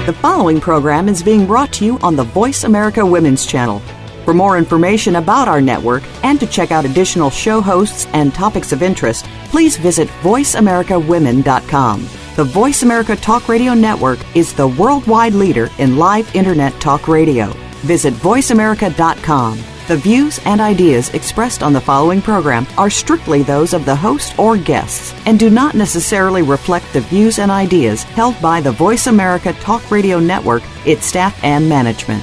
The following program is being brought to you on the Voice America Women's Channel. For more information about our network and to check out additional show hosts and topics of interest, please visit voiceamericawomen.com. The Voice America Talk Radio Network is the worldwide leader in live Internet talk radio. Visit voiceamerica.com. The views and ideas expressed on the following program are strictly those of the host or guests and do not necessarily reflect the views and ideas held by the Voice America Talk Radio Network, its staff, and management.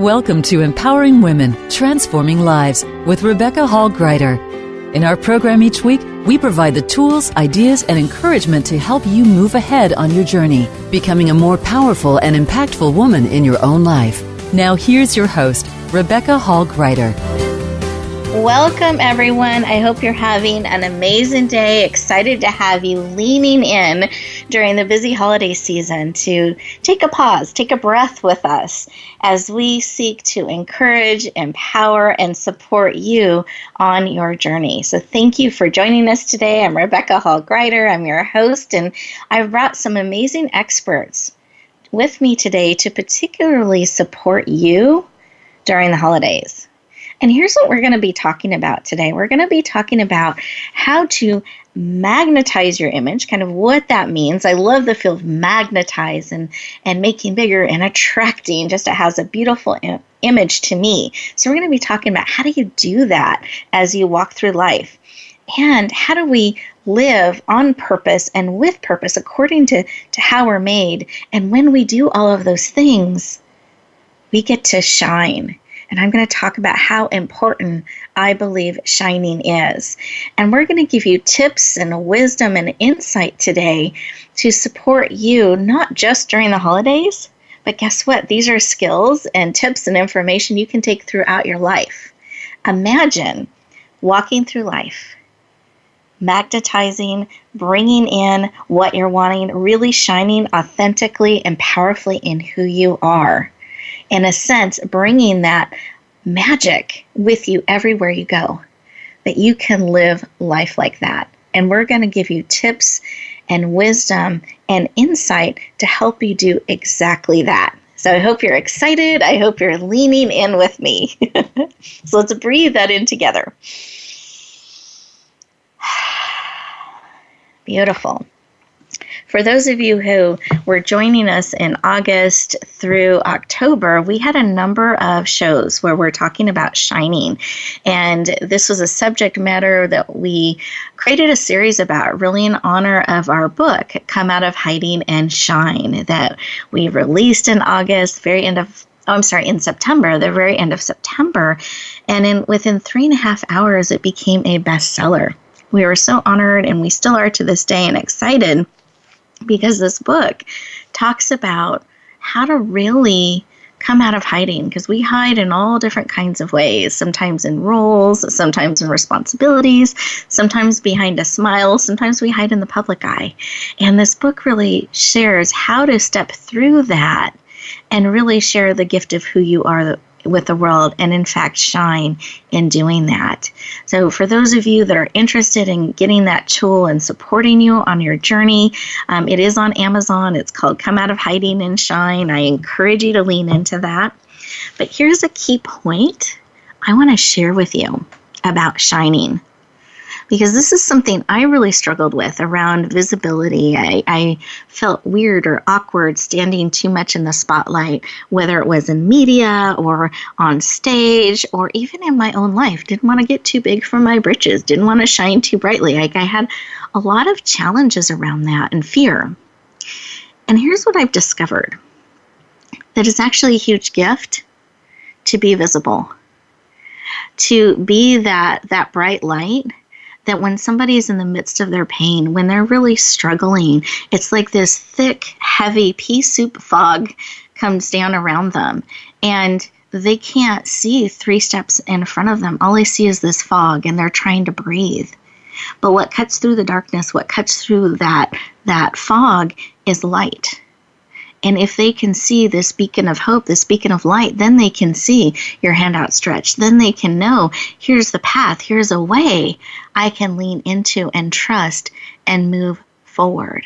Welcome to Empowering Women, Transforming Lives with Rebecca Hall Gruyter. In our program each week, we provide the tools, ideas, and encouragement to help you move ahead on your journey, becoming a more powerful and impactful woman in your own life. Now here's your host, Rebecca Hall Gruyter. Welcome, everyone. I hope you're having an amazing day. Excited to have you leaning in during the busy holiday season to take a pause, take a breath with us as we seek to encourage, empower, and support you on your journey. So thank you for joining us today. I'm Rebecca Hall Gruyter. I'm your host, and I've brought some amazing experts with me today to particularly support you during the holidays. And here's what we're going to be talking about today. We're going to be talking about how to magnetize your image, kind of what that means. I love the field of magnetize and making bigger and attracting. Just it has a beautiful image to me. So we're going to be talking about how do you do that as you walk through life? And how do we live on purpose and with purpose according to how we're made? And when we do all of those things, we get to shine. And I'm going to talk about how important I believe shining is. And we're going to give you tips and wisdom and insight today to support you, not just during the holidays, but guess what? These are skills and tips and information you can take throughout your life. Imagine walking through life, magnetizing, bringing in what you're wanting, really shining authentically and powerfully in who you are. In a sense, bringing that magic with you everywhere you go, that you can live life like that. And we're going to give you tips and wisdom and insight to help you do exactly that. So I hope you're excited. I hope you're leaning in with me. So let's breathe that in together. Beautiful. For those of you who were joining us in August through October, we had a number of shows where we're talking about shining. And this was a subject matter that we created a series about, really in honor of our book, Come Out of Hiding and Shine, that we released in August, in September, the very end of September. And within 3.5 hours, it became a bestseller. We were so honored, and we still are to this day, and excited because this book talks about how to really come out of hiding, because we hide in all different kinds of ways, sometimes in roles, sometimes in responsibilities, sometimes behind a smile, sometimes we hide in the public eye. And this book really shares how to step through that and really share the gift of who you are with the world, and in fact shine in doing that. So for those of you that are interested in getting that tool and supporting you on your journey, it is on Amazon. It's called Come Out of Hiding and Shine. I encourage you to lean into that. But here's a key point I want to share with you about shining, because this is something I really struggled with around visibility. I felt weird or awkward standing too much in the spotlight, whether it was in media or on stage or even in my own life. Didn't want to get too big for my britches, didn't want to shine too brightly. I had a lot of challenges around that and fear. And here's what I've discovered, that it's actually a huge gift to be visible, to be that bright light, that when somebody's in the midst of their pain, when they're really struggling, it's like this thick, heavy pea soup fog comes down around them, and they can't see 3 steps in front of them. All they see is this fog, and they're trying to breathe. But what cuts through the darkness, what cuts through that fog is light. And if they can see this beacon of hope, this beacon of light, then they can see your hand outstretched. Then they can know, here's the path, here's a way I can lean into and trust and move forward.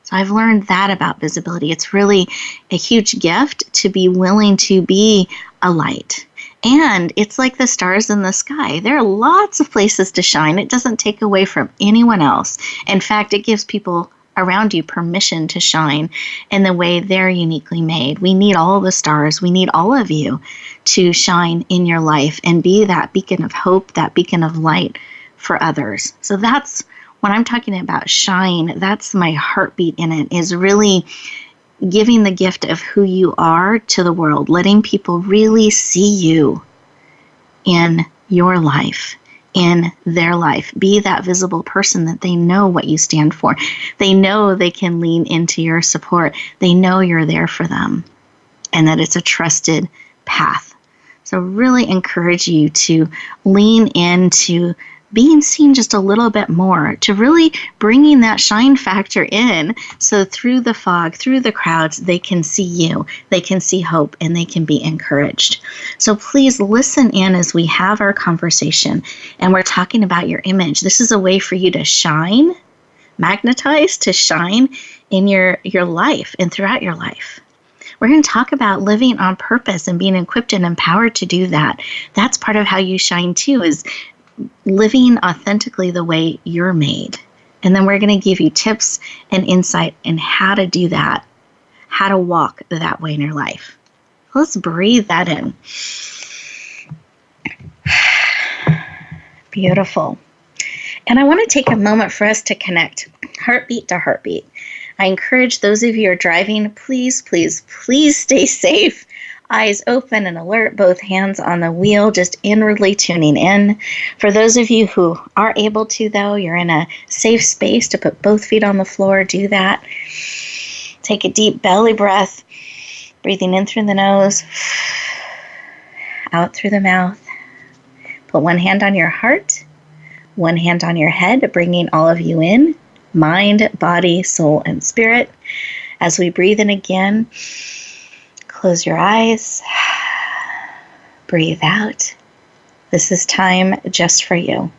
So I've learned that about visibility. It's really a huge gift to be willing to be a light. And it's like the stars in the sky. There are lots of places to shine. It doesn't take away from anyone else. In fact, it gives people around you permission to shine in the way they're uniquely made. We need all the stars. We need all of you to shine in your life and be that beacon of hope, that beacon of light for others. So that's when I'm talking about shine, that's my heartbeat in it, is really giving the gift of who you are to the world, letting people really see you in your life, in their life. Be that visible person that they know what you stand for. They know they can lean into your support. They know you're there for them and that it's a trusted path. So really encourage you to lean into being seen just a little bit more, to really bringing that shine factor in, so through the fog, through the crowds, they can see you, they can see hope, and they can be encouraged. So please listen in as we have our conversation, and we're talking about your image. This is a way for you to shine, magnetize, to shine in your life and throughout your life. We're going to talk about living on purpose and being equipped and empowered to do that. That's part of how you shine too, is living authentically the way you're made. And then we're going to give you tips and insight in how to do that, how to walk that way in your life. Let's breathe that in. Beautiful. And I want to take a moment for us to connect heartbeat to heartbeat. I encourage those of you who are driving, please, please, please stay safe. Eyes open and alert, both hands on the wheel, just inwardly tuning in. For those of you who are able to, though, you're in a safe space to put both feet on the floor, do that. Take a deep belly breath, breathing in through the nose, out through the mouth. Put one hand on your heart, one hand on your head, bringing all of you in, mind, body, soul, and spirit. As we breathe in again, close your eyes, breathe out. This is time just for you.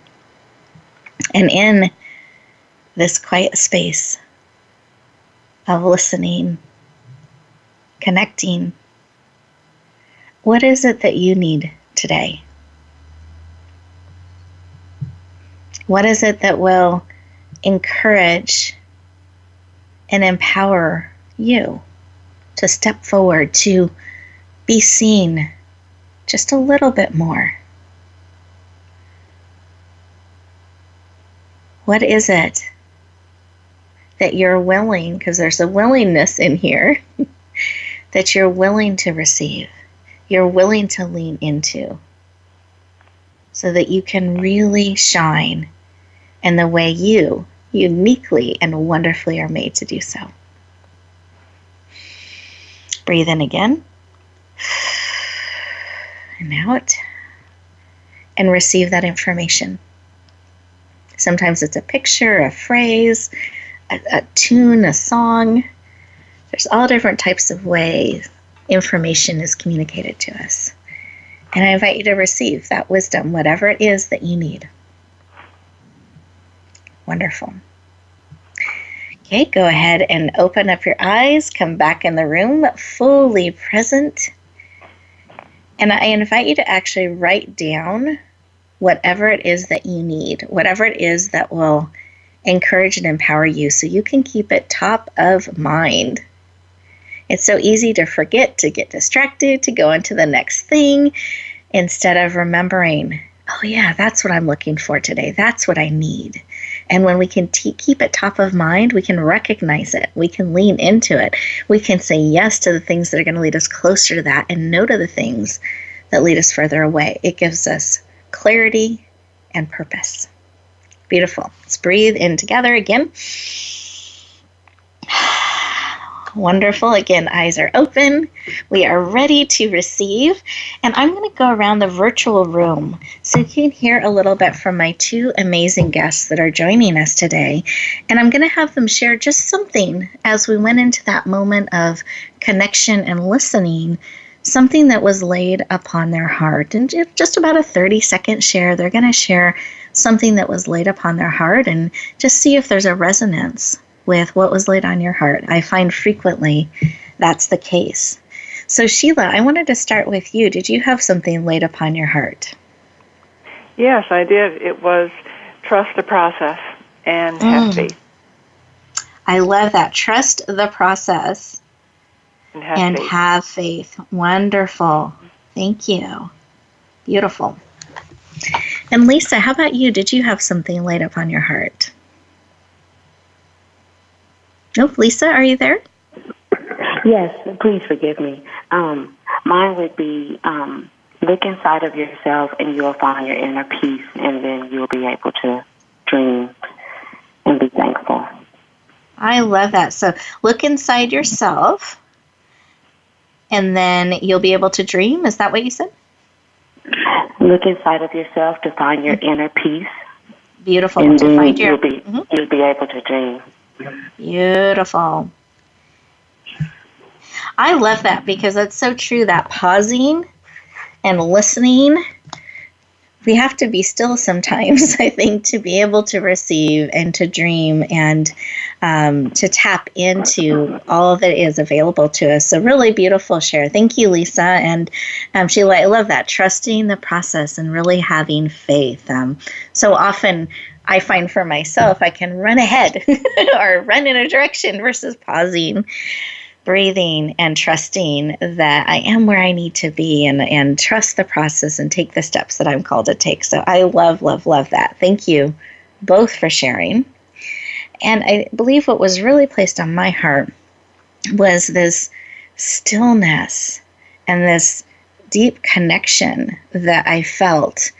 And in this quiet space of listening, connecting, what is it that you need today? What is it that will encourage and empower you to step forward, to be seen just a little bit more? What is it that you're willing, because there's a willingness in here, that you're willing to receive, you're willing to lean into, so that you can really shine in the way you uniquely and wonderfully are made to do so? Breathe in again, and out, and receive that information. Sometimes it's a picture, a phrase, a tune, a song. There's all different types of ways information is communicated to us. And I invite you to receive that wisdom, whatever it is that you need. Wonderful. Okay, go ahead and open up your eyes, come back in the room, fully present. And I invite you to actually write down whatever it is that you need, whatever it is that will encourage and empower you, so you can keep it top of mind. It's so easy to forget, to get distracted, to go into the next thing, instead of remembering, oh yeah, that's what I'm looking for today. That's what I need. And when we can keep it top of mind, we can recognize it. We can lean into it. We can say yes to the things that are going to lead us closer to that, and no to the things that lead us further away. It gives us clarity and purpose. Beautiful. Let's breathe in together again. Wonderful. Again, eyes are open. We are ready to receive. And I'm going to go around the virtual room so you can hear a little bit from my two amazing guests that are joining us today. And I'm going to have them share just something as we went into that moment of connection and listening, something that was laid upon their heart. And just about a 30-second share, they're going to share something that was laid upon their heart and just see if there's a resonance with what was laid on your heart. I find frequently that's the case. So Sheila, I wanted to start with you. Did you have something laid upon your heart? Yes, I did. It was trust the process and have faith. I love that. Trust the process and have faith. Wonderful. Thank you. Beautiful. And Lisa, how about you? Did you have something laid upon your heart? Oh, Lisa, are you there? Yes, please forgive me. Mine would be look inside of yourself and you'll find your inner peace, and then you'll be able to dream and be thankful. I love that. So look inside yourself and then you'll be able to dream. Is that what you said? Look inside of yourself to find your inner peace. Beautiful. And to then find your you'll be able to dream. Beautiful. I love that because it's so true, that pausing and listening. We have to be still sometimes, I think, to be able to receive and to dream and to tap into all that is available to us. So really beautiful share. Thank you, Lisa. And Sheila, I love that, trusting the process and really having faith. So often I find for myself, I can run ahead or run in a direction versus pausing, breathing, and trusting that I am where I need to be and trust the process and take the steps that I'm called to take. So I love, love, love that. Thank you both for sharing. And I believe what was really placed on my heart was this stillness and this deep connection that I felt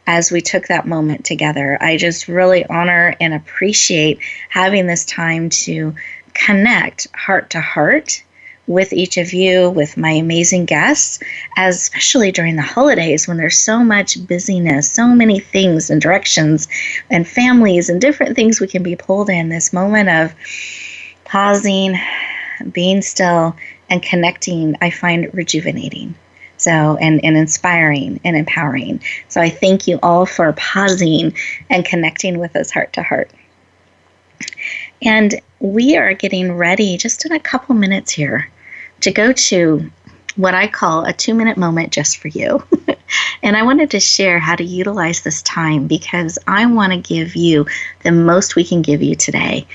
as we took that moment together. I just really honor and appreciate having this time to connect heart to heart with each of you, with my amazing guests, especially during the holidays when there's so much busyness, so many things and directions and families and different things we can be pulled in. This moment of pausing, being still, and connecting, I find rejuvenating. So, and inspiring and empowering. So I thank you all for pausing and connecting with us heart to heart. And we are getting ready just in a couple minutes here to go to what I call a 2-minute moment just for you. And I wanted to share how to utilize this time because I want to give you the most we can give you today.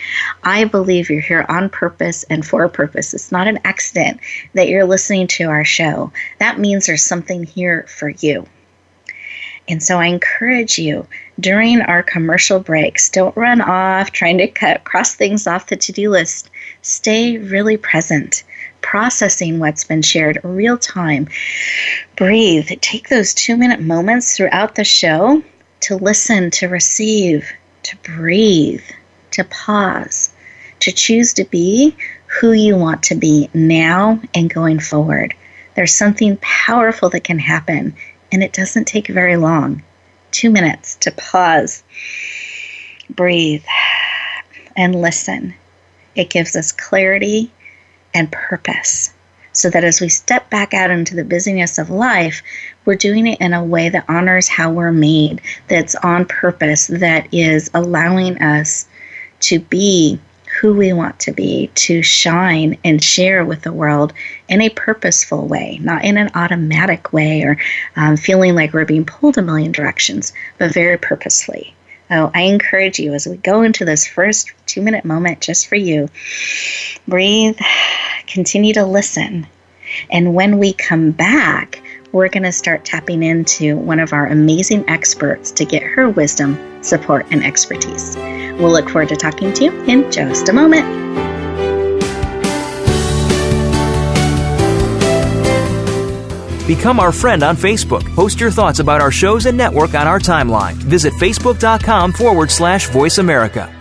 I believe you're here on purpose and for a purpose. It's not an accident that you're listening to our show. That means there's something here for you. And so I encourage you during our commercial breaks, don't run off trying to cross things off the to-do list. Stay really present, processing what's been shared real time. Breathe. Take those 2-minute moments throughout the show to listen, to receive, to breathe, to pause, to choose to be who you want to be now and going forward. There's something powerful that can happen, and it doesn't take very long. 2 minutes to pause, breathe, and listen. It gives us clarity and purpose so that as we step back out into the busyness of life, we're doing it in a way that honors how we're made, that's on purpose, that is allowing us to be who we want to be, to shine and share with the world in a purposeful way, not in an automatic way or feeling like we're being pulled a million directions, but very purposely. So I encourage you as we go into this first 2-minute moment just for you, breathe, continue to listen. And when we come back, we're going to start tapping into one of our amazing experts to get her wisdom, support, and expertise. We'll look forward to talking to you in just a moment. Become our friend on Facebook. Post your thoughts about our shows and network on our timeline. Visit facebook.com/Voice America.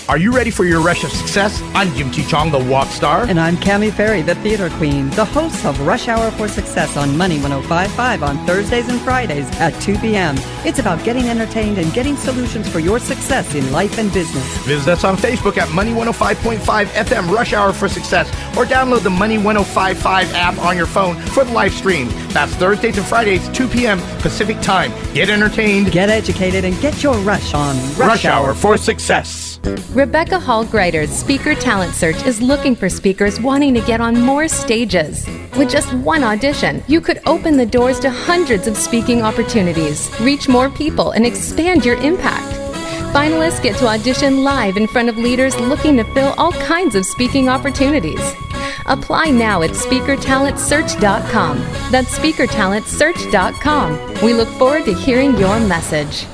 Are you ready for your rush of success? I'm Jim T. Chong, the walk star. And I'm Cammie Ferry, the theater queen, the host of Rush Hour for Success on Money 105.5 on Thursdays and Fridays at 2 p.m. It's about getting entertained and getting solutions for your success in life and business. Visit us on Facebook at Money 105.5 FM Rush Hour for Success, or download the Money 105.5 app on your phone for the live stream. That's Thursdays and Fridays, 2 p.m. Pacific Time. Get entertained, get educated, and get your rush on Rush Hour for Success. Rebecca Hall Gruyter's Speaker Talent Search is looking for speakers wanting to get on more stages. With just one audition, you could open the doors to hundreds of speaking opportunities, reach more people, and expand your impact. Finalists get to audition live in front of leaders looking to fill all kinds of speaking opportunities. Apply now at SpeakerTalentSearch.com. That's SpeakerTalentSearch.com. We look forward to hearing your message.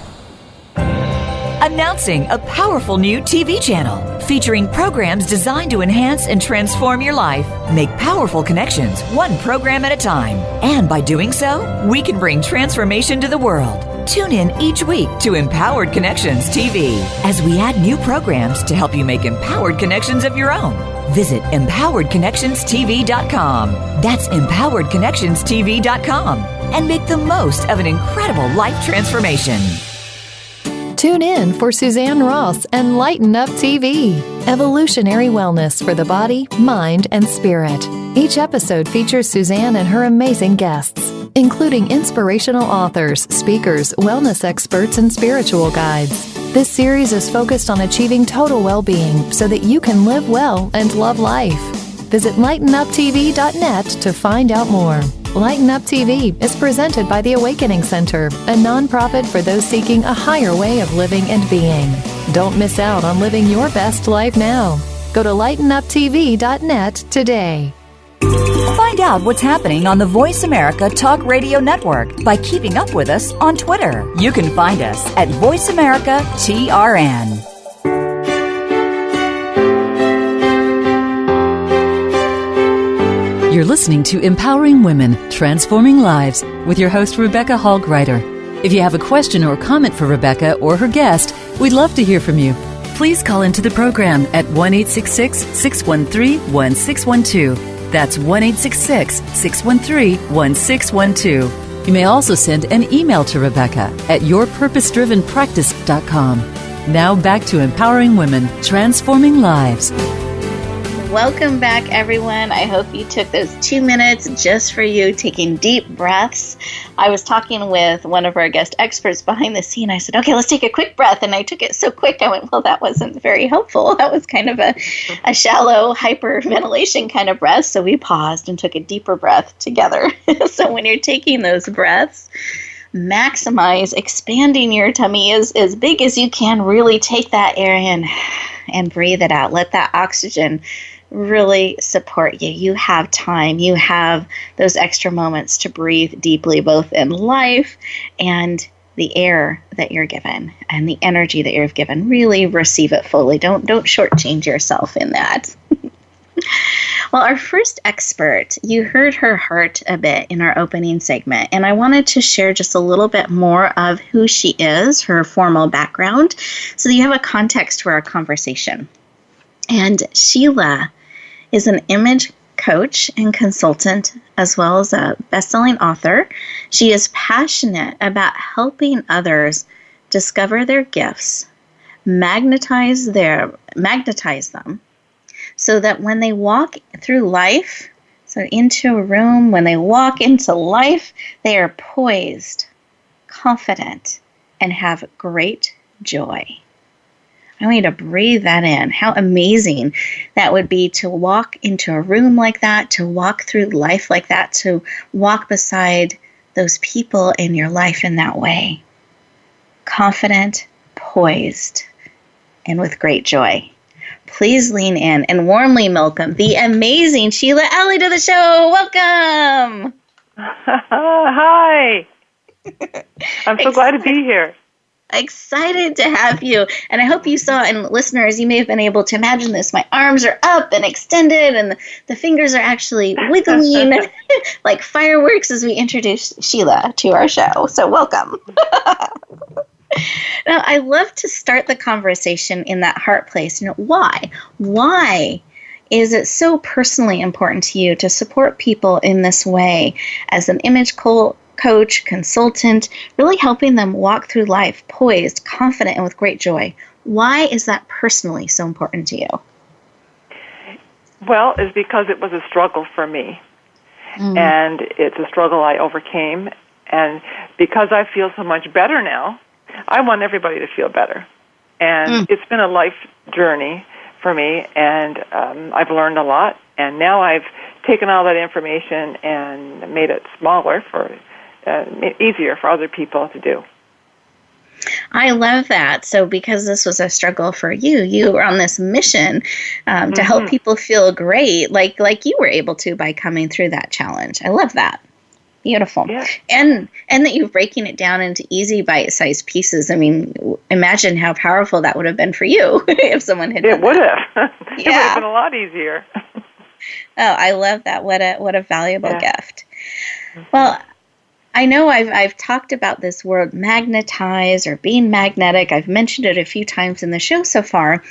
Announcing a powerful new TV channel featuring programs designed to enhance and transform your life. Make powerful connections, one program at a time. And by doing so, we can bring transformation to the world. Tune in each week to Empowered Connections TV as we add new programs to help you make empowered connections of your own. Visit EmpoweredConnectionsTV.com. That's EmpoweredConnectionsTV.com. And make the most of an incredible life transformation. Tune in for Suzanne Ross and Lighten Up TV, evolutionary wellness for the body, mind, and spirit. Each episode features Suzanne and her amazing guests, including inspirational authors, speakers, wellness experts, and spiritual guides. This series is focused on achieving total well-being so that you can live well and love life. Visit lightenuptv.net to find out more. Lighten Up TV is presented by the Awakening Center, a nonprofit for those seeking a higher way of living and being. Don't miss out on living your best life now. Go to lightenuptv.net today. Find out what's happening on the Voice America Talk Radio Network by keeping up with us on Twitter. You can find us at Voice America TRN. You're listening to Empowering Women, Transforming Lives with your host, Rebecca Hall Gruyter. If you have a question or comment for Rebecca or her guest, we'd love to hear from you. Please call into the program at 1-866-613-1612. That's 1-866-613-1612. You may also send an email to Rebecca at yourpurposedrivenpractice.com. Now back to Empowering Women, Transforming Lives. Welcome back, everyone. I hope you took those 2 minutes just for you, taking deep breaths. I was talking with one of our guest experts behind the scene. I said, okay, let's take a quick breath. And I took it so quick, I went, well, that wasn't very helpful. That was kind of a shallow hyperventilation kind of breath. So we paused and took a deeper breath together. So when you're taking those breaths, maximize expanding your tummy as big as you can. Really take that air in and breathe it out. Let that oxygen really support you. You have time. You have those extra moments to breathe deeply, both in life and the air that you're given and the energy that you're given. Really receive it fully. Don't shortchange yourself in that. Well, our first expert, you heard her heart a bit in our opening segment, and I wanted to share just a little bit more of who she is, her formal background, so that you have a context for our conversation. And Sheila is an image coach and consultant, as well as a best-selling author. She is passionate about helping others discover their gifts, magnetize them, so that when they walk through life, so into a room, when they walk into life, they are poised, confident, and have great joy. I want you to breathe that in. How amazing that would be to walk into a room like that, to walk through life like that, to walk beside those people in your life in that way. Confident, poised, and with great joy. Please lean in and warmly welcome the amazing Sheila Alley to the show. Welcome. Hi. I'm so glad to be here. Excited to have you. And I hope you saw, and listeners, you may have been able to imagine this. My arms are up and extended, and the fingers are actually wiggling like fireworks as we introduce Sheila to our show. So welcome. Now, I love to start the conversation in that heart place. Why? Why is it so personally important to you to support people in this way as an image coach, consultant, really helping them walk through life poised, confident, and with great joy? Why is that personally so important to you? Well, it's because it was a struggle for me. And it's a struggle I overcame. And because I feel so much better now, I want everybody to feel better. And it's been a life journey for me, and I've learned a lot. And now I've taken all that information and made it smaller easier for other people to do. I love that. So because this was a struggle for you, you were on this mission to help people feel great, like you were able to by coming through that challenge. I love that. Beautiful. Yeah. And that you're breaking it down into easy bite-sized pieces. I mean, imagine how powerful that would have been for you if someone had done that. It would have. It would have been a lot easier. Oh, I love that. What a valuable gift. Well, I know I've talked about this word magnetize or being magnetic. I've mentioned it a few times in the show so far,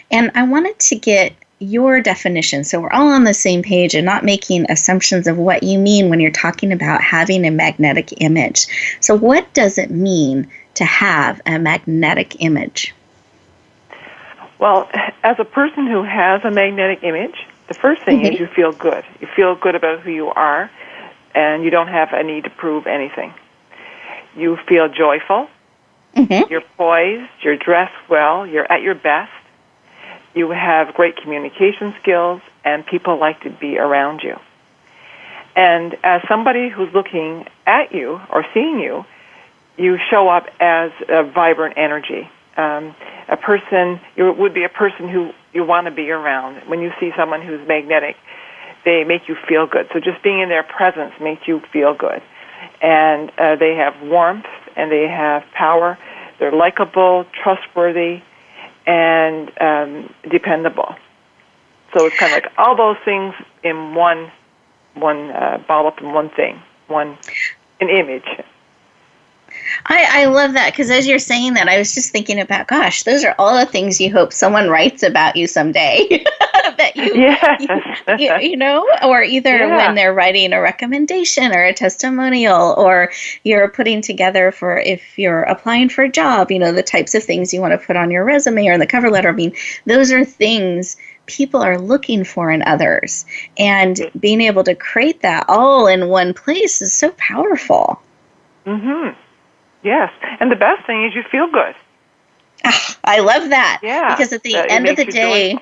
and I wanted to get your definition so we're all on the same page and not making assumptions of what you mean when you're talking about having a magnetic image. So what does it mean to have a magnetic image? Well, as a person who has a magnetic image, the first thing is you feel good. You feel good about who you are, and you don't have a need to prove anything. You feel joyful. You're poised. You're dressed well. You're at your best. You have great communication skills, and people like to be around you. And as somebody who's looking at you or seeing you, you show up as a vibrant energy. A person, you would be a person who you want to be around. When you see someone who's magnetic, they make you feel good. So just being in their presence makes you feel good. And they have warmth, and they have power. They're likable, trustworthy, and dependable. So it's kind of like all those things in one ball up in one thing, an image. I love that, because as you're saying that, I was just thinking about, gosh, those are all the things you hope someone writes about you someday. That you know, or either when they're writing a recommendation or a testimonial, or you're putting together for if you're applying for a job, you know, the types of things you want to put on your resume or in the cover letter. I mean, those are things people are looking for in others. And being able to create that all in one place is so powerful. Yes. And the best thing is you feel good. I love that. Yeah. Because at the end of the day,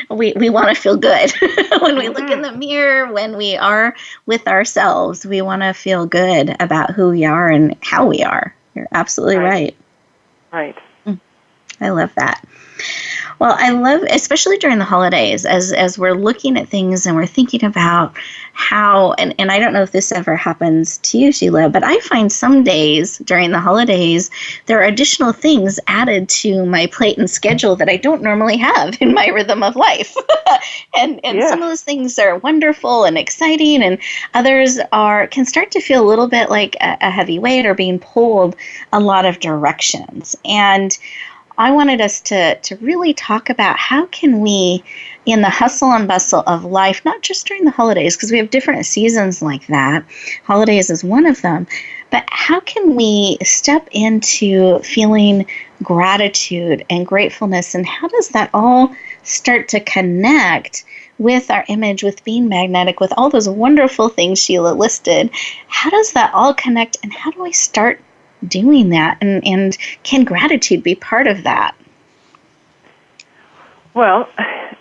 we want to feel good. When we look in the mirror, when we are with ourselves, we want to feel good about who we are and how we are. You're absolutely right. Right. I love that. Well, I love, especially during the holidays, as we're looking at things and we're thinking about how, and I don't know if this ever happens to you, Sheila, but I find some days during the holidays, there are additional things added to my plate and schedule that I don't normally have in my rhythm of life. and some of those things are wonderful and exciting, and others can start to feel a little bit like a heavy weight or being pulled a lot of directions. And I wanted us to really talk about how can we, in the hustle and bustle of life, not just during the holidays, because we have different seasons like that. Holidays is one of them. But how can we step into feeling gratitude and gratefulness, and how does that all start to connect with our image, with being magnetic, with all those wonderful things Sheila listed? How does that all connect, and how do we start doing that, and can gratitude be part of that? Well,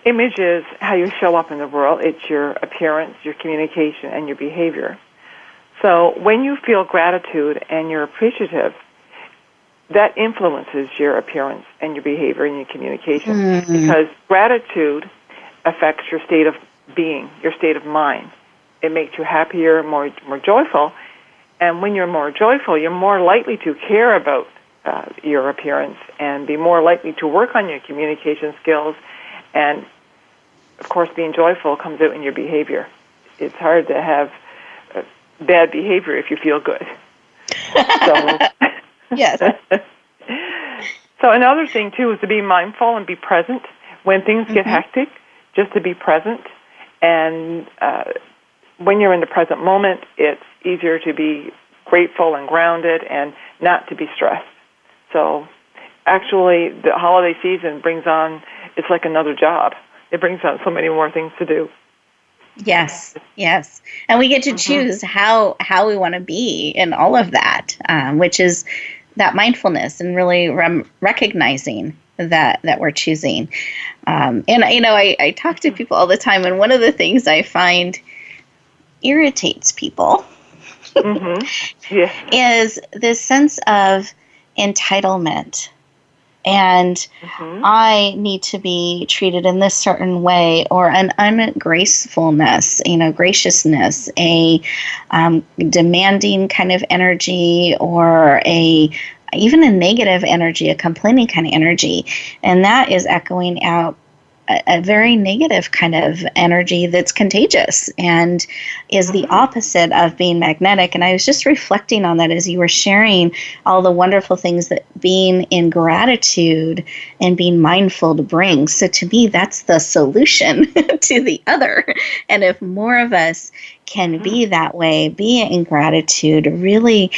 image is how you show up in the world. It's your appearance, your communication, and your behavior. So when you feel gratitude and you're appreciative, that influences your appearance and your behavior and your communication, because gratitude affects your state of being, your state of mind. It makes you happier, more joyful. And when you're more joyful, you're more likely to care about your appearance and be more likely to work on your communication skills. And, of course, being joyful comes out in your behavior. It's hard to have bad behavior if you feel good. So, yes. So another thing, too, is to be mindful and be present. When things get hectic, just to be present. And when you're in the present moment, it's easier to be grateful and grounded and not to be stressed. So actually, the holiday season brings on, it's like another job. It brings on so many more things to do. Yes, yes. And we get to choose how we want to be in all of that, which is that mindfulness and really recognizing that we're choosing. And, I talk to people all the time, and one of the things I find irritates people is this sense of entitlement. And I need to be treated in this certain way, or an ungracefulness, graciousness, a demanding kind of energy, or even a negative energy, a complaining kind of energy. And that is echoing out a very negative kind of energy that's contagious and is the opposite of being magnetic. And I was just reflecting on that as you were sharing all the wonderful things that being in gratitude and being mindful to bring. So to me, that's the solution to the other. And if more of us can be that way, be in gratitude, really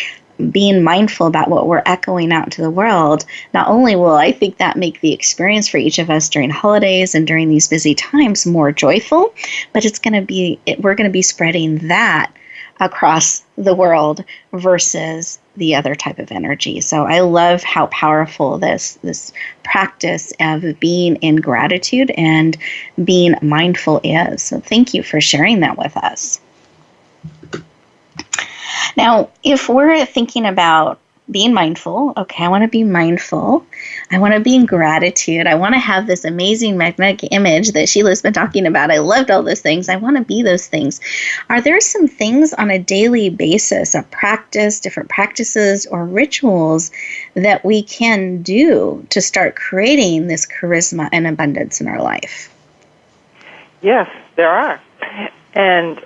being mindful about what we're echoing out into the world, not only will I think that make the experience for each of us during holidays and during these busy times more joyful, but we're going to be spreading that across the world versus the other type of energy. So I love how powerful this practice of being in gratitude and being mindful is. So thank you for sharing that with us. Now, if we're thinking about being mindful, okay, I want to be mindful. I want to be in gratitude. I want to have this amazing magnetic image that Sheila's been talking about. I loved all those things. I want to be those things. Are there some things on a daily basis, a practice, different practices or rituals that we can do to start creating this charisma and abundance in our life? Yes, there are. And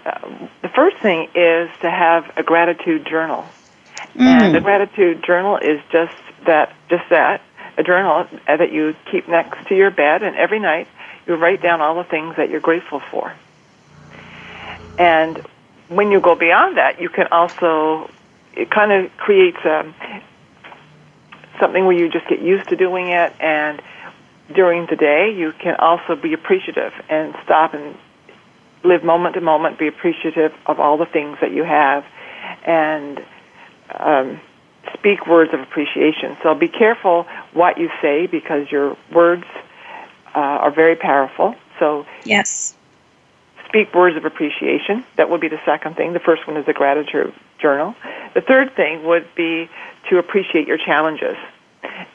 the first thing is to have a gratitude journal. And the gratitude journal is just that, a journal that you keep next to your bed, and every night you write down all the things that you're grateful for. And when you go beyond that, you can also, it kind of creates something where you just get used to doing it, and during the day you can also be appreciative and stop and live moment to moment, be appreciative of all the things that you have, and speak words of appreciation. So be careful what you say, because your words are very powerful. So yes, speak words of appreciation. That would be the second thing. The first one is the gratitude journal. The third thing would be to appreciate your challenges.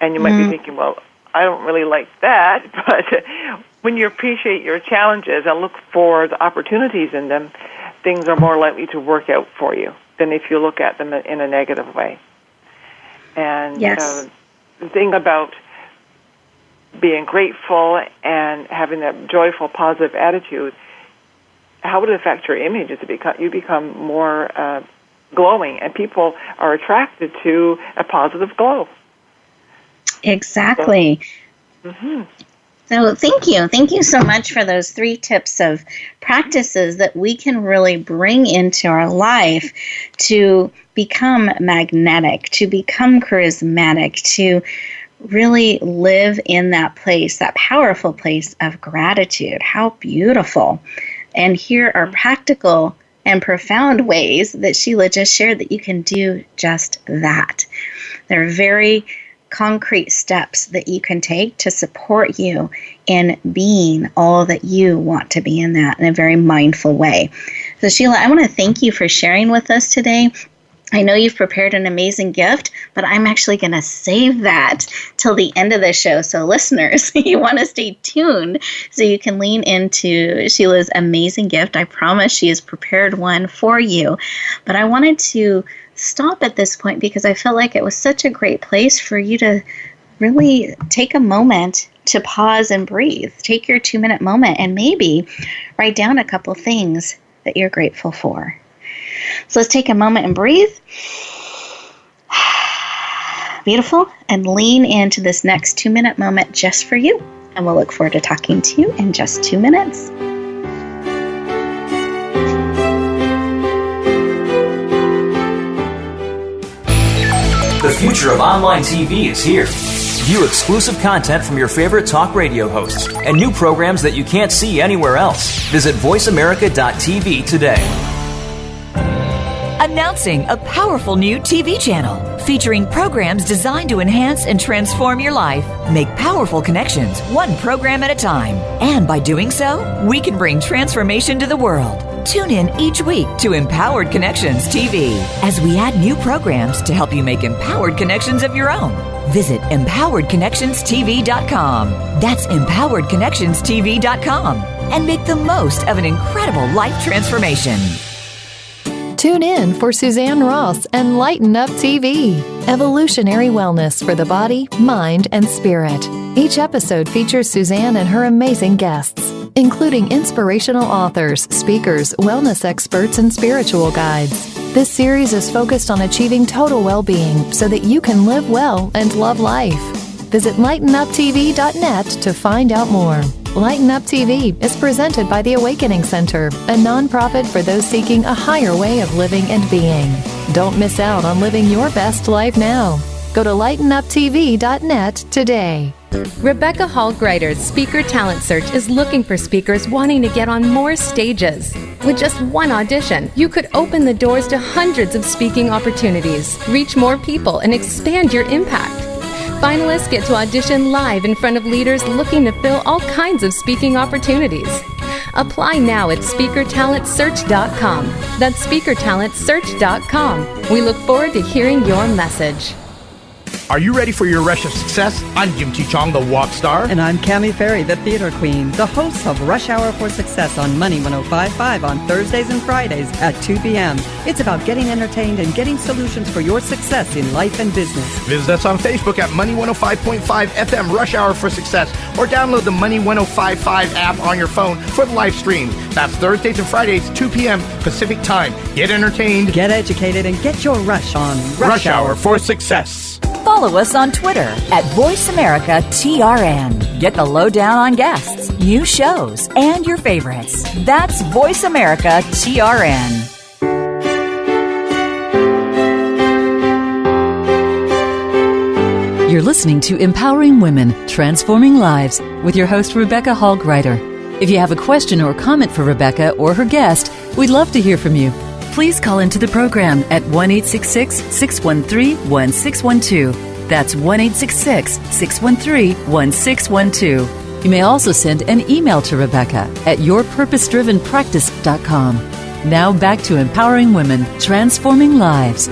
And you might be thinking, well, I don't really like that, but when you appreciate your challenges and look for the opportunities in them, things are more likely to work out for you than if you look at them in a negative way. And the thing about being grateful and having that joyful, positive attitude, how would it affect your image? Is you become more glowing, and people are attracted to a positive glow. Exactly. So thank you. Thank you so much for those 3 tips of practices that we can really bring into our life to become magnetic, to become charismatic, to really live in that place, that powerful place of gratitude. How beautiful. And here are practical and profound ways that Sheila just shared that you can do just that. They're very concrete steps that you can take to support you in being all that you want to be in that in a very mindful way. So Sheila, I want to thank you for sharing with us today. I know you've prepared an amazing gift, but I'm actually going to save that till the end of the show. So listeners, you want to stay tuned so you can lean into Sheila's amazing gift. I promise she has prepared one for you. But I wanted to stop at this point because I felt like it was such a great place for you to really take a moment to pause and breathe. Take your 2-minute moment and maybe write down a couple things that you're grateful for. So let's take a moment and breathe. Beautiful. And lean into this next 2-minute moment just for you. And we'll look forward to talking to you in just 2 minutes. The future of online TV is here. View exclusive content from your favorite talk radio hosts and new programs that you can't see anywhere else. Visit voiceamerica.tv today. Announcing a powerful new TV channel featuring programs designed to enhance and transform your life. Make powerful connections, one program at a time. And by doing so, we can bring transformation to the world. Tune in each week to Empowered Connections TV as we add new programs to help you make empowered connections of your own. Visit empoweredconnectionstv.com. That's empoweredconnectionstv.com. And make the most of an incredible life transformation. Tune in for Suzanne Ross and Lighten Up TV, evolutionary wellness for the body, mind, and spirit. Each episode features Suzanne and her amazing guests, including inspirational authors, speakers, wellness experts, and spiritual guides. This series is focused on achieving total well-being so that you can live well and love life. Visit lightenuptv.net to find out more. Lighten Up TV is presented by the Awakening Center, a nonprofit for those seeking a higher way of living and being. Don't miss out on living your best life now. Go to lightenuptv.net today. Rebecca Hall Gruyter's Speaker Talent Search is looking for speakers wanting to get on more stages. With just one audition, you could open the doors to hundreds of speaking opportunities, reach more people, and expand your impact. Finalists get to audition live in front of leaders looking to fill all kinds of speaking opportunities. Apply now at speakertalentsearch.com. That's speakertalentsearch.com. We look forward to hearing your message. Are you ready for your rush of success? I'm Jim T. Chong, the walk star. And I'm Cami Ferry, the theater queen, the host of Rush Hour for Success on Money 105.5 on Thursdays and Fridays at 2 p.m. It's about getting entertained and getting solutions for your success in life and business. Visit us on Facebook at Money 105.5 FM Rush Hour for Success, or download the Money 105.5 app on your phone for the live stream. That's Thursdays and Fridays, 2 p.m. Pacific Time. Get entertained, get educated, and get your rush on Rush Hour for Success. Follow us on Twitter at VoiceAmericaTRN. Get the lowdown on guests, new shows, and your favorites. That's VoiceAmericaTRN. You're listening to Empowering Women, Transforming Lives with your host, Rebecca Hall Gruyter. If you have a question or comment for Rebecca or her guest, we'd love to hear from you. Please call into the program at 1-866-613-1612. That's 1-866-613-1612. You may also send an email to Rebecca at yourpurposedrivenpractice.com. Now back to Empowering Women, Transforming Lives.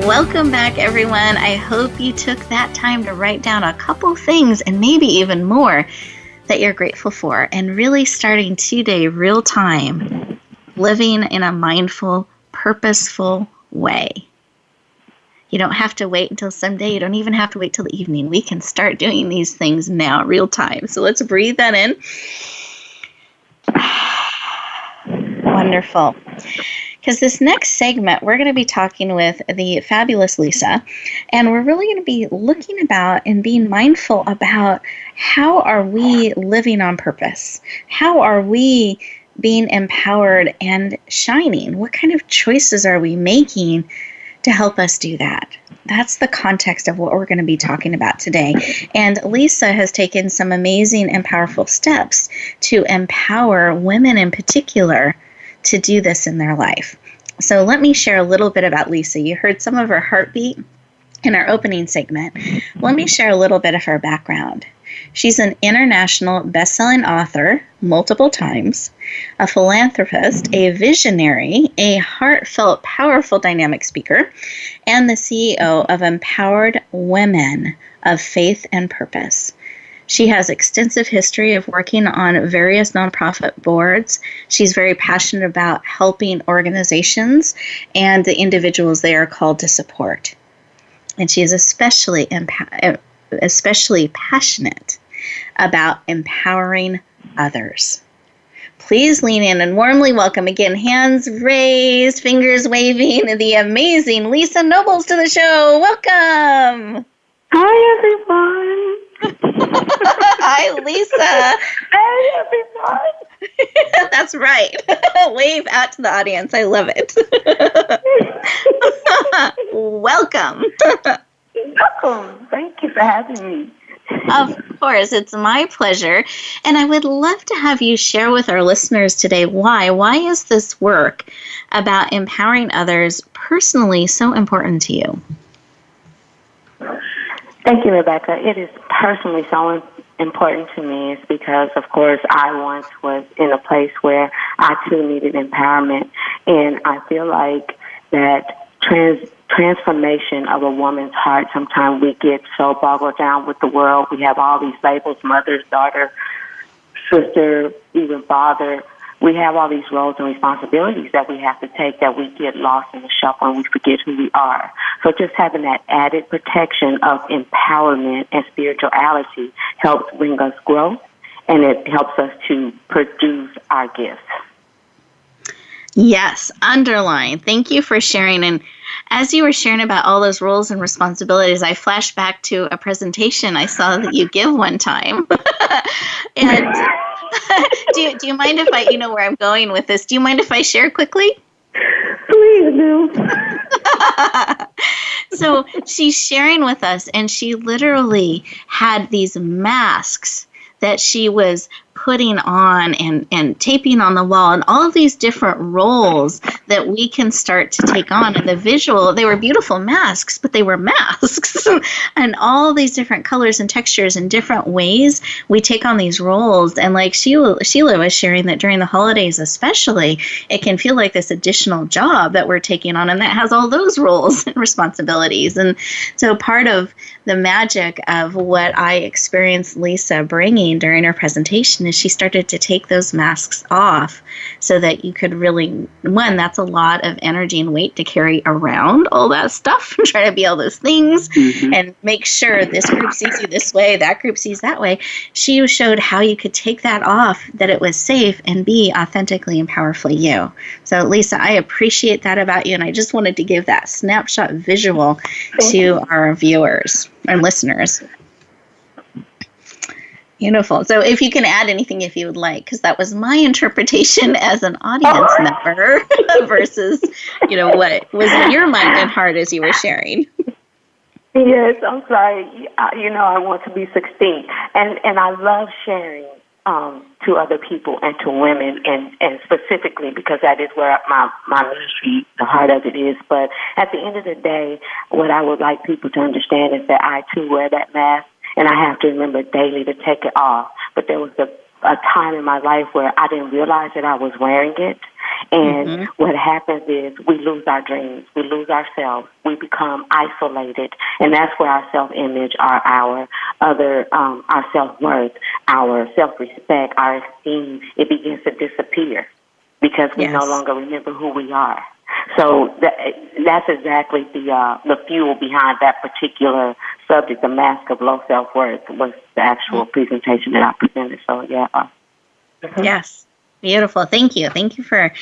Welcome back, everyone. I hope you took that time to write down a couple things and maybe even more that you're grateful for, and really starting today real time, living in a mindful, purposeful way. You don't have to wait until someday. You don't even have to wait till the evening. We can start doing these things now, real time. So let's breathe that in. Wonderful. Because this next segment, we're going to be talking with the fabulous Lisa, and we're really going to be looking about and being mindful about how are we living on purpose? How are we being empowered and shining? What kind of choices are we making to help us do that? That's the context of what we're going to be talking about today. And Lisa has taken some amazing and powerful steps to empower women in particular to do this in their life. So let me share a little bit about Lisa. You heard some of her heartbeat in our opening segment. Let me share a little bit of her background. She's an international best-selling author multiple times, a philanthropist, a visionary, a heartfelt, powerful, dynamic speaker, and the CEO of Empowered Women of Faith and Purpose. She has extensive history of working on various nonprofit boards. She's very passionate about helping organizations and the individuals they are called to support. And she is especially passionate about empowering others. Please lean in and warmly welcome again, hands raised, fingers waving, the amazing Lisa Nobles to the show. Welcome. Hi, everyone. Hi, Lisa. Hi, everyone. That's right. Wave out to the audience. I love it. Welcome. Welcome. Thank you for having me. Of course, it's my pleasure. And I would love to have you share with our listeners today why. Why is this work about empowering others personally so important to you? Thank you, Rebecca. It is personally so important to me. It's because, of course, I once was in a place where I too needed empowerment. And I feel like that transformation of a woman's heart, sometimes we get so boggled down with the world. We have all these labels, mother, daughter, sister, even father. We have all these roles and responsibilities that we have to take that we get lost in the shuffle and we forget who we are. So just having that added protection of empowerment and spirituality helps bring us growth, and it helps us to produce our gifts. Yes, underline. Thank you for sharing. And as you were sharing about all those roles and responsibilities, I flashed back to a presentation I saw that you give one time. And do you mind if I, you know where I'm going with this, do you mind if I share quickly? Please do. So she's sharing with us, and she literally had these masks that she was putting on and taping on the wall, and all of these different roles that we can start to take on. And the visual, they were beautiful masks, but they were masks. And all these different colors and textures and different ways we take on these roles. And like Sheila was sharing, that during the holidays especially, it can feel like this additional job that we're taking on, and that has all those roles and responsibilities. And so part of the magic of what I experienced Lisa bringing during her presentation is she started to take those masks off so that you could really, one, that's a lot of energy and weight to carry around all that stuff and try to be all those things and make sure this group sees you this way, that group sees that way. She showed how you could take that off, that it was safe, and be authentically and powerfully you. So Lisa, I appreciate that about you, and I just wanted to give that snapshot visual to our viewers and listeners. Beautiful. So if you can add anything if you would like, because that was my interpretation as an audience member versus, what was in your mind and heart as you were sharing. Yes, I'm sorry. I want to be 16. And I love sharing to other people and to women, and specifically because that is where my ministry, the heart of it is. But at the end of the day, what I would like people to understand is that I, too, wear that mask. And I have to remember daily to take it off. But there was a time in my life where I didn't realize that I was wearing it. And what happens is we lose our dreams. We lose ourselves. We become isolated. And that's where our self-image, our self-worth, our self-respect, our esteem, it begins to disappear because we no longer remember who we are. So that's exactly the fuel behind that particular subject. The mask of low self-worth was the actual presentation that I presented. So, yeah. Yes. Beautiful. Thank you. Thank you for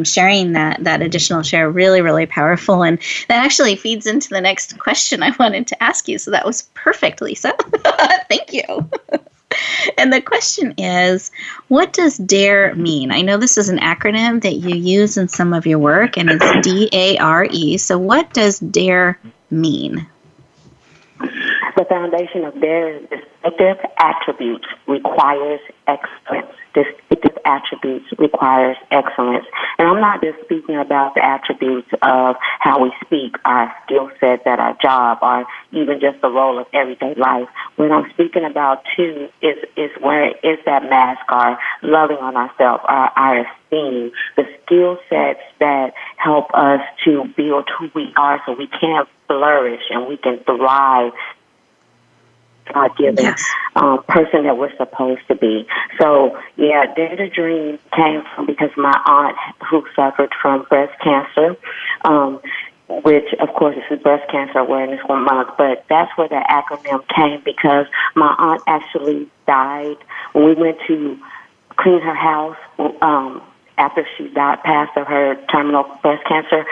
sharing that additional share. Really, really powerful. And that actually feeds into the next question I wanted to ask you. So that was perfect, Lisa. Thank you. And the question is, what does DARE mean? I know this is an acronym that you use in some of your work, and it's DARE. So what does DARE mean? The foundation of DARE is distinctive attributes requires excellence. Distinctive attributes requires excellence. And I'm not just speaking about the attributes of how we speak, our skill sets at our job, or even just the role of everyday life. What I'm speaking about, too, is where is that mask, our loving on ourselves, our esteem, the skill sets that help us to build who we are so we can flourish and we can thrive. God-given person that we're supposed to be. So, yeah, Dare to Dream came from because my aunt, who suffered from breast cancer, which, of course, is Breast Cancer Awareness Month, but that's where the acronym came because my aunt actually died when we went to clean her house. After she passed of her terminal breast cancer,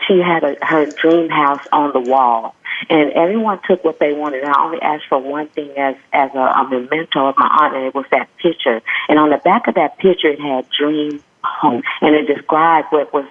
she had her dream house on the wall, and everyone took what they wanted. And I only asked for one thing as a memento of my aunt, and it was that picture. And on the back of that picture, it had dream home, and it described what was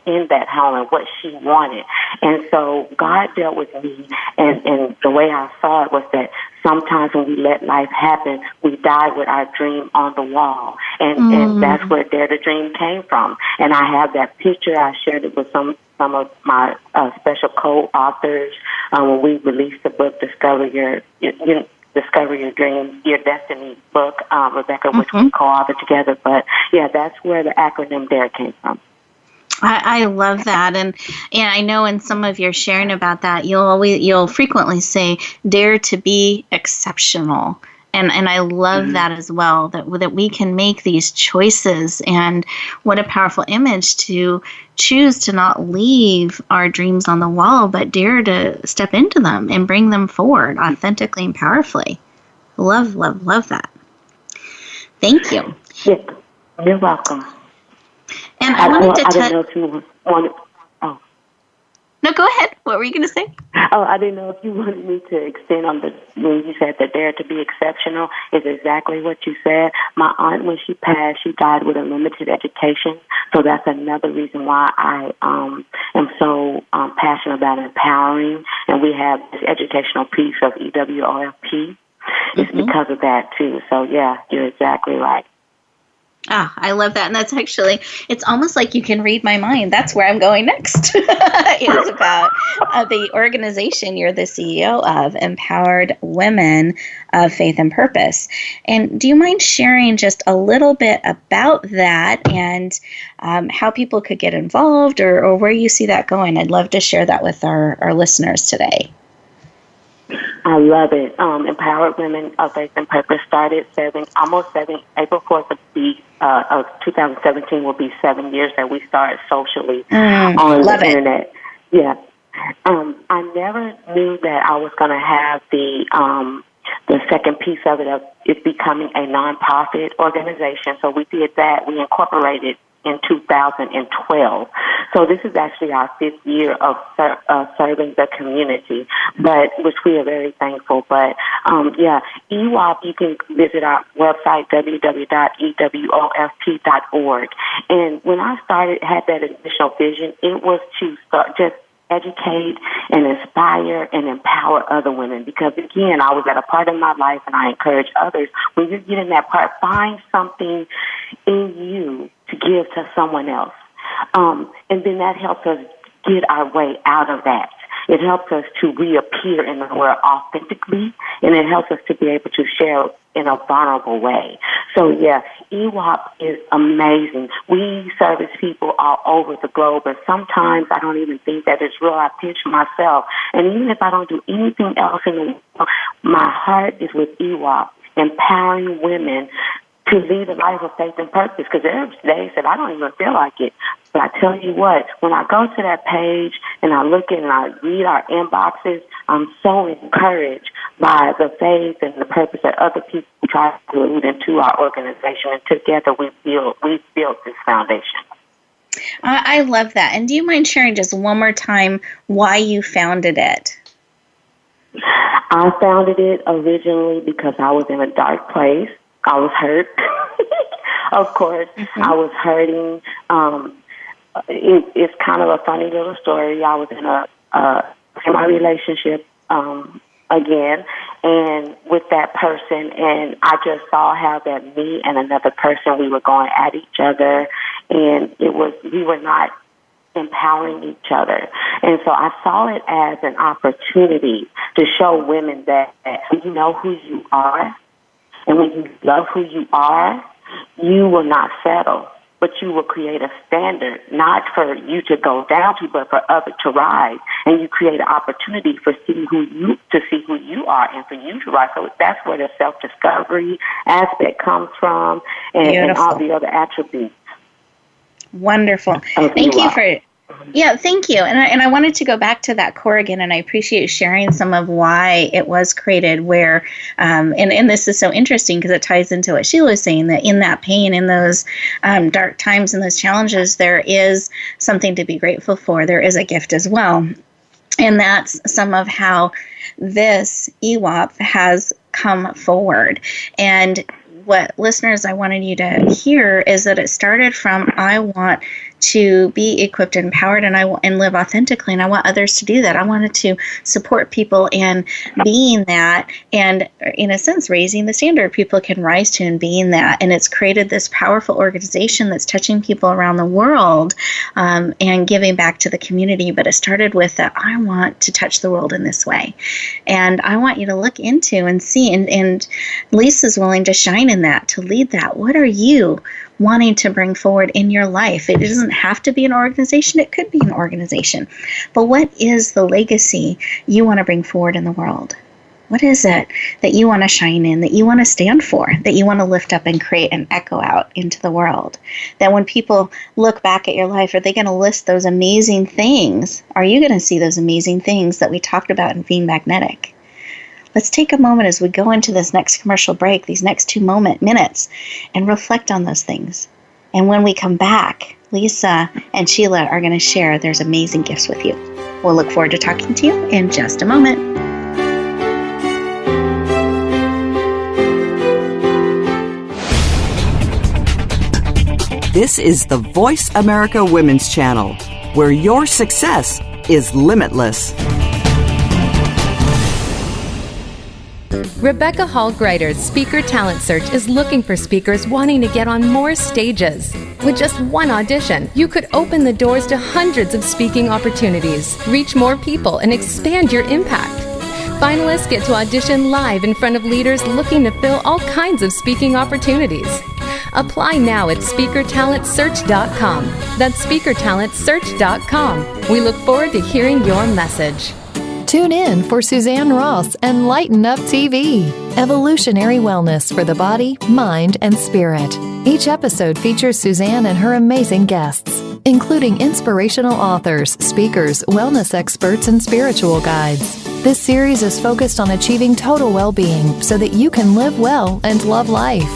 in that home and what she wanted. And so God dealt with me, and the way I saw it was that sometimes when we let life happen, we die with our dream on the wall. And that's where Dare to Dream came from. And I have that picture. I shared it with some of my special co-authors when we released the book, Discover Your Dreams, Your Destiny book, Rebecca, which we co-authored together. But, yeah, that's where the acronym DARE came from. I love that, and I know in some of your sharing about that, you'll frequently say dare to be exceptional, and I love that as well. That we can make these choices, and what a powerful image to choose to not leave our dreams on the wall, but dare to step into them and bring them forward authentically and powerfully. Love that. Thank you. Yeah, you're welcome. And I wanted to I didn't know if you wanted. Oh. No, go ahead. What were you going to say? Oh, I didn't know if you wanted me to extend on when you said the dare to be exceptional is exactly what you said. My aunt, when she passed, she died with a limited education. So that's another reason why I am so passionate about empowering. And we have this educational piece of EWOFP. It's because of that, too. So, yeah, you're exactly right. Ah, I love that. And that's actually, it's almost like you can read my mind. That's where I'm going next. It's about the organization you're the CEO of, Empowered Women of Faith and Purpose. And do you mind sharing just a little bit about that and how people could get involved or where you see that going? I'd love to share that with our listeners today. I love it. Empowered Women of Faith and Purpose started April 4th of 2017 will be 7 years that we started socially on the internet. Yeah. I never knew that I was going to have the second piece of it becoming a nonprofit organization. So we did that. We incorporated in 2012. So this is actually our 5th year of serving the community, which we are very thankful. But, EWOP, you can visit our website, www.ewofp.org. And when I had that initial vision, it was to just educate and inspire and empower other women. Because, again, I was at a part of my life, and I encourage others, when you're getting that part, find something in you to give to someone else. And then that helps us get our way out of that. It helps us to reappear in the world authentically, and it helps us to be able to share in a vulnerable way. So, yeah, EWOP is amazing. We service people all over the globe, and sometimes I don't even think that it's real. I pinch myself. And even if I don't do anything else in the world, my heart is with EWOP, empowering women to lead a life of faith and purpose, because there's days that I don't even feel like it. But I tell you what, when I go to that page and I look and I read our inboxes, I'm so encouraged by the faith and the purpose that other people try to lead into our organization. And together we've built this foundation. I love that. And do you mind sharing just one more time why you founded it? I founded it originally because I was in a dark place. I was hurt. Of course, I was hurting. It's kind of a funny little story. I was in my relationship again, and with that person, and I just saw how that me and another person, we were going at each other, and we were not empowering each other. And so I saw it as an opportunity to show women that when you know who you are, and when you love who you are, you will not settle, but you will create a standard, not for you to go down to, but for others to rise. And you create an opportunity to see who you are and for you to rise. So that's where the self-discovery aspect comes from, and all the other attributes. Wonderful. Thank you for Yeah, thank you. And I wanted to go back to that core again, and I appreciate sharing some of why it was created where, and this is so interesting because it ties into what Sheila was saying, that in that pain, in those dark times and those challenges, there is something to be grateful for. There is a gift as well. And that's some of how this EWAP has come forward. And what listeners, I wanted you to hear is that it started from, I want to be equipped and empowered, and live authentically, and I want others to do that. I wanted to support people in being that, and in a sense raising the standard people can rise to in being that. And it's created this powerful organization that's touching people around the world and giving back to the community. But it started with that, I want to touch the world in this way, and I want you to look into and see, and Lisa's willing to shine in that, to lead that. What are you wanting to bring forward in your life? It doesn't have to be an organization. It could be an organization. But what is the legacy you want to bring forward in the world? What is it that you want to shine in, that you want to stand for, that you want to lift up and create and echo out into the world? That when people look back at your life, are they going to list those amazing things? Are you going to see those amazing things that we talked about in being magnetic? Let's take a moment as we go into this next commercial break, these next 2 minutes, and reflect on those things. And when we come back, Lisa and Sheila are going to share their amazing gifts with you. We'll look forward to talking to you in just a moment. This is the Voice America Women's Channel, where your success is limitless. Rebecca Hall Gruyter's Speaker Talent Search is looking for speakers wanting to get on more stages. With just one audition, you could open the doors to hundreds of speaking opportunities, reach more people, and expand your impact. Finalists get to audition live in front of leaders looking to fill all kinds of speaking opportunities. Apply now at SpeakerTalentSearch.com. That's SpeakerTalentSearch.com. We look forward to hearing your message. Tune in for Suzanne Ross and Lighten Up TV, evolutionary wellness for the body, mind, and spirit. Each episode features Suzanne and her amazing guests, including inspirational authors, speakers, wellness experts, and spiritual guides. This series is focused on achieving total well-being so that you can live well and love life.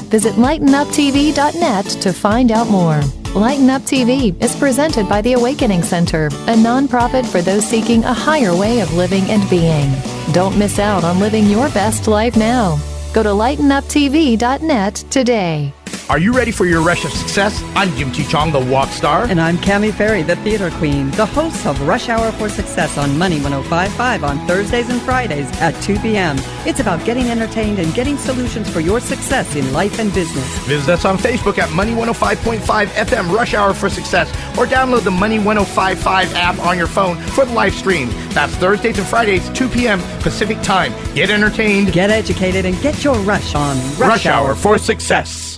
Visit lightenuptv.net to find out more. Lighten Up TV is presented by the Awakening Center, a nonprofit for those seeking a higher way of living and being. Don't miss out on living your best life now. Go to lightenuptv.net today. Are you ready for your rush of success? I'm Jim T. Chong, the walk star. And I'm Cammie Ferry, the theater queen, the host of Rush Hour for Success on Money 105.5 on Thursdays and Fridays at 2 p.m. It's about getting entertained and getting solutions for your success in life and business. Visit us on Facebook at Money 105.5 FM Rush Hour for Success, or download the Money 105.5 app on your phone for the live stream. That's Thursdays and Fridays, 2 p.m. Pacific Time. Get entertained, get educated, and get your rush on Rush Hour for Success.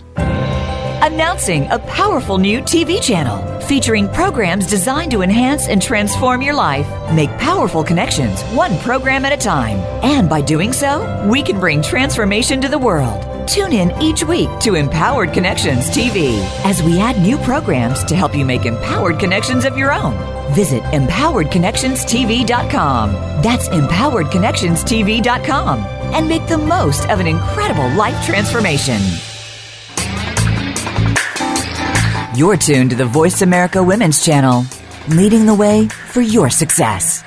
Announcing a powerful new TV channel featuring programs designed to enhance and transform your life. Make powerful connections, one program at a time. And by doing so, we can bring transformation to the world. Tune in each week to Empowered Connections TV as we add new programs to help you make empowered connections of your own. Visit empoweredconnectionstv.com. That's empoweredconnectionstv.com. And make the most of an incredible life transformation. You're tuned to the Voice America Women's Channel, leading the way for your success.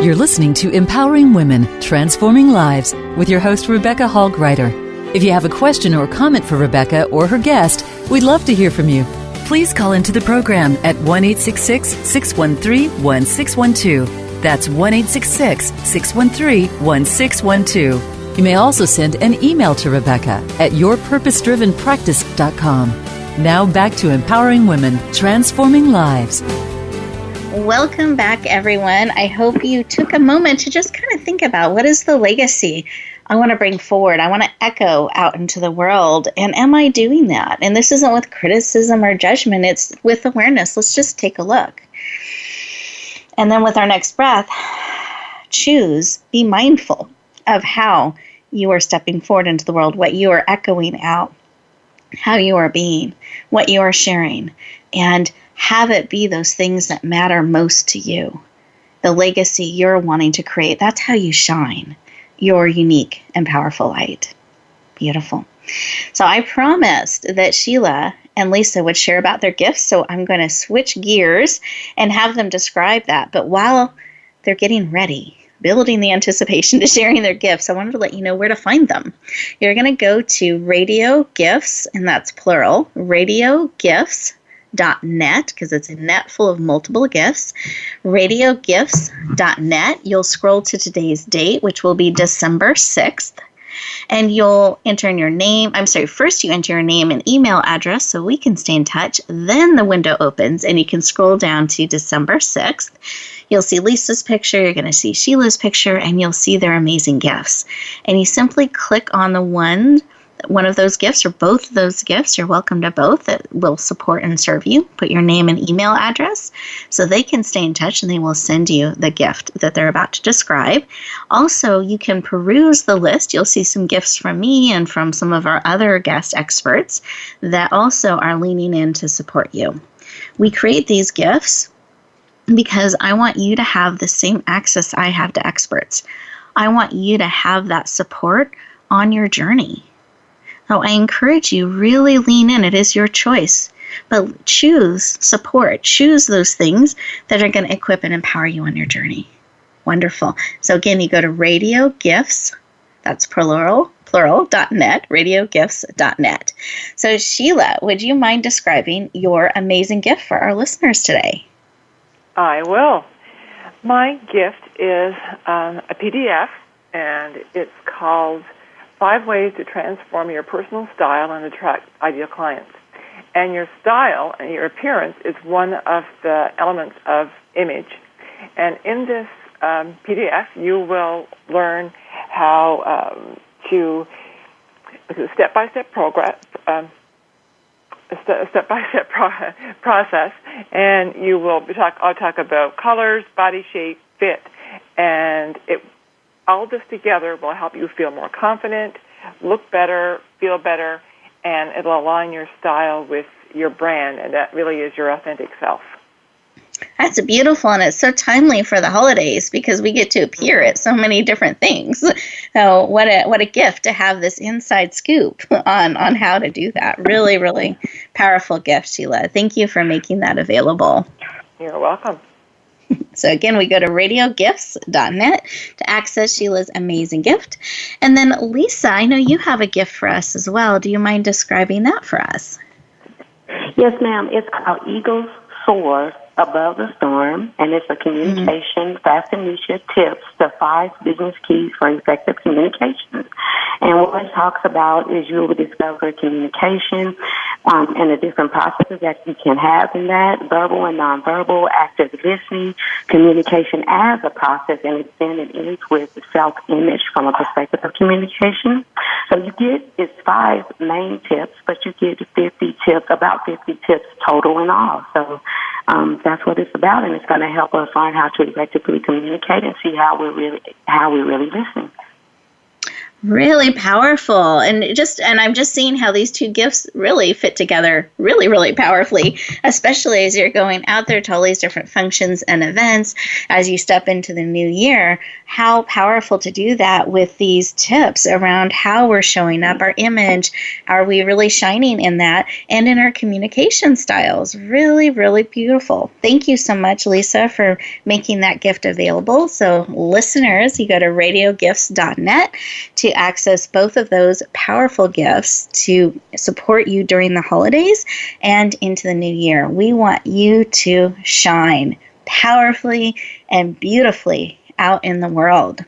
You're listening to Empowering Women, Transforming Lives with your host, Rebecca Hall Gruyter. If you have a question or comment for Rebecca or her guest, we'd love to hear from you. Please call into the program at 1-866-613-1612. That's 1-866-613-1612. You may also send an email to Rebecca at yourpurposedrivenpractice.com. Now back to Empowering Women, Transforming Lives. Welcome back, everyone. I hope you took a moment to just kind of think about, what is the legacy I want to bring forward? I want to echo out into the world. And am I doing that? And this isn't with criticism or judgment. It's with awareness. Let's just take a look. And then with our next breath, choose, be mindful of how you are stepping forward into the world, what you are echoing out, how you are being, what you are sharing, and have it be those things that matter most to you. The legacy you're wanting to create, that's how you shine your unique and powerful light. Beautiful. So I promised that Sheila and Lisa would share about their gifts, so I'm going to switch gears and have them describe that. But while they're getting ready, building the anticipation to sharing their gifts, I wanted to let you know where to find them. You're going to go to Radio Gifts, and that's plural, radiogifts.net, because it's a net full of multiple gifts, radiogifts.net. You'll scroll to today's date, which will be December 6th. And you'll enter in your name. First you enter your name and email address so we can stay in touch. Then the window opens and you can scroll down to December 6th. You'll see Lisa's picture, you're going to see Sheila's picture, and you'll see their amazing gifts. And you simply click on the one of those gifts or both of those gifts. You're welcome to both. That will support and serve you. Put your name and email address so they can stay in touch and they will send you the gift that they're about to describe. Also, you can peruse the list. You'll see some gifts from me and from some of our other guest experts that also are leaning in to support you. We create these gifts because I want you to have the same access I have to experts. I want you to have that support on your journey. So I encourage you, really lean in. It is your choice. But choose support. Choose those things that are going to equip and empower you on your journey. Wonderful. So again, you go to Radio Gifts, that's plural.net, radiogifts.net. So Sheila, would you mind describing your amazing gift for our listeners today? I will. My gift is a PDF, and it's called 5 Ways to Transform Your Personal Style and Attract Ideal Clients. And your style and your appearance is one of the elements of image. And in this PDF, you will learn how to step-by-step process, and you will I'll talk about colors, body shape, fit, and it all this together will help you feel more confident, look better, feel better, and it'll align your style with your brand, and that really is your authentic self. That's beautiful, and it's so timely for the holidays because we get to appear at so many different things. So what a gift to have this inside scoop on how to do that. Really, really powerful gift, Sheila. Thank you for making that available. You're welcome. So again, we go to radiogifts.net to access Sheila's amazing gift. And then Lisa, I know you have a gift for us as well. Do you mind describing that for us? Yes, ma'am. It's called Eagles Soar Above the Storm, and it's a communication fascination tips to 5 business keys for effective communication. And what it talks about is you will discover communication and the different processes that you can have in that, verbal and nonverbal, active listening, communication as a process, and then it ends with self-image from a perspective of communication. So you get, it's 5 main tips, but you get about 50 tips total in all. So that's what it's about, and it's going to help us learn how to effectively communicate and see how we really listen. Really powerful. And I'm just seeing how these two gifts really fit together really, really powerfully, especially as you're going out there to all these different functions and events as you step into the new year. How powerful to do that with these tips around how we're showing up, our image. Are we really shining in that? And in our communication styles. Really, really beautiful. Thank you so much, Lisa, for making that gift available. So listeners, you go to radiogifts.net to access both of those powerful gifts to support you during the holidays and into the new year. We want you to shine powerfully and beautifully out in the world.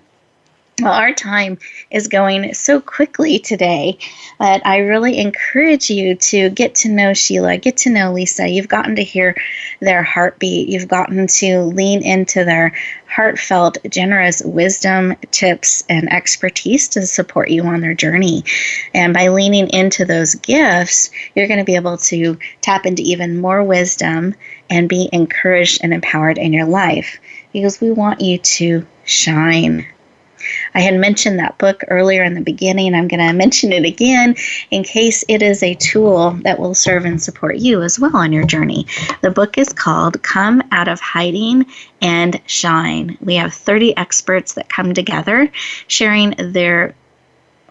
Well, our time is going so quickly today, but I really encourage you to get to know Sheila, get to know Lisa. You've gotten to hear their heartbeat. You've gotten to lean into their heartfelt, generous wisdom, tips, and expertise to support you on their journey. And by leaning into those gifts, you're going to be able to tap into even more wisdom and be encouraged and empowered in your life because we want you to shine. I had mentioned that book earlier in the beginning. I'm going to mention it again in case it is a tool that will serve and support you as well on your journey. The book is called Come Out of Hiding and Shine. We have 30 experts that come together sharing their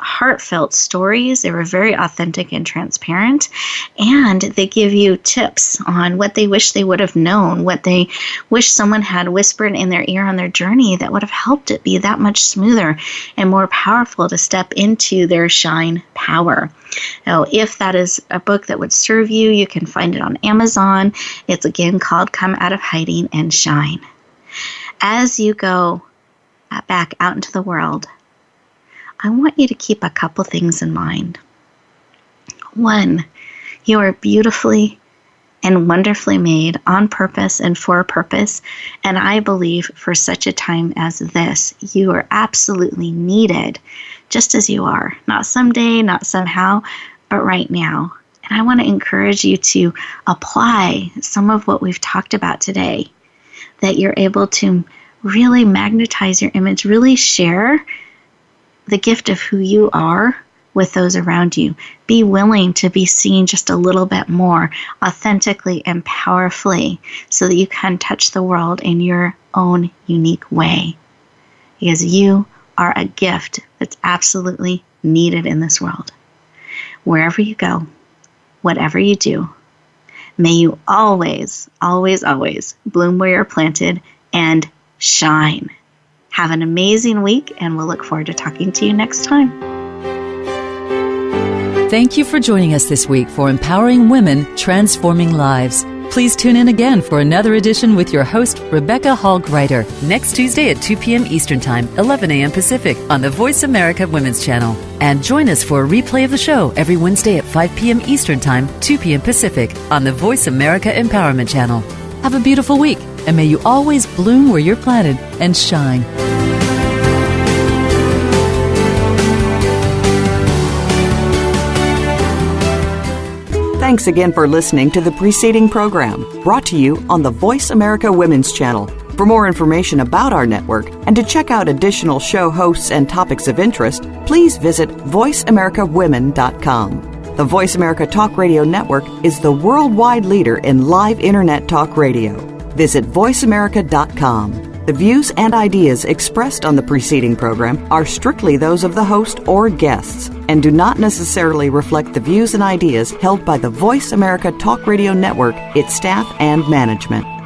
heartfelt stories. They were very authentic and transparent, and they give you tips on what they wish they would have known, what they wish someone had whispered in their ear on their journey that would have helped it be that much smoother and more powerful to step into their shine power. Now, if that is a book that would serve you, you can find it on Amazon. It's again called Come Out of Hiding and Shine. As you go back out into the world, I want you to keep a couple things in mind. One, you are beautifully and wonderfully made on purpose and for a purpose, and I believe for such a time as this, you are absolutely needed just as you are. Not someday, not somehow, but right now. And I want to encourage you to apply some of what we've talked about today, that you're able to really magnetize your image, really share the gift of who you are with those around you. Be willing to be seen just a little bit more authentically and powerfully so that you can touch the world in your own unique way. Because you are a gift that's absolutely needed in this world. Wherever you go, whatever you do, may you always, always, always bloom where you're planted and shine. Have an amazing week, and we'll look forward to talking to you next time. Thank you for joining us this week for Empowering Women, Transforming Lives. Please tune in again for another edition with your host, Rebecca Hall Gruyter, next Tuesday at 2 p.m. Eastern Time, 11 a.m. Pacific, on the Voice America Women's Channel. And join us for a replay of the show every Wednesday at 5 p.m. Eastern Time, 2 p.m. Pacific, on the Voice America Empowerment Channel. Have a beautiful week, and may you always bloom where you're planted and shine. Thanks again for listening to the preceding program, brought to you on the Voice America Women's Channel. For more information about our network and to check out additional show hosts and topics of interest, please visit voiceamericawomen.com. The Voice America Talk Radio Network is the worldwide leader in live Internet talk radio. Visit voiceamerica.com. The views and ideas expressed on the preceding program are strictly those of the host or guests and do not necessarily reflect the views and ideas held by the Voice America Talk Radio Network, its staff, and management.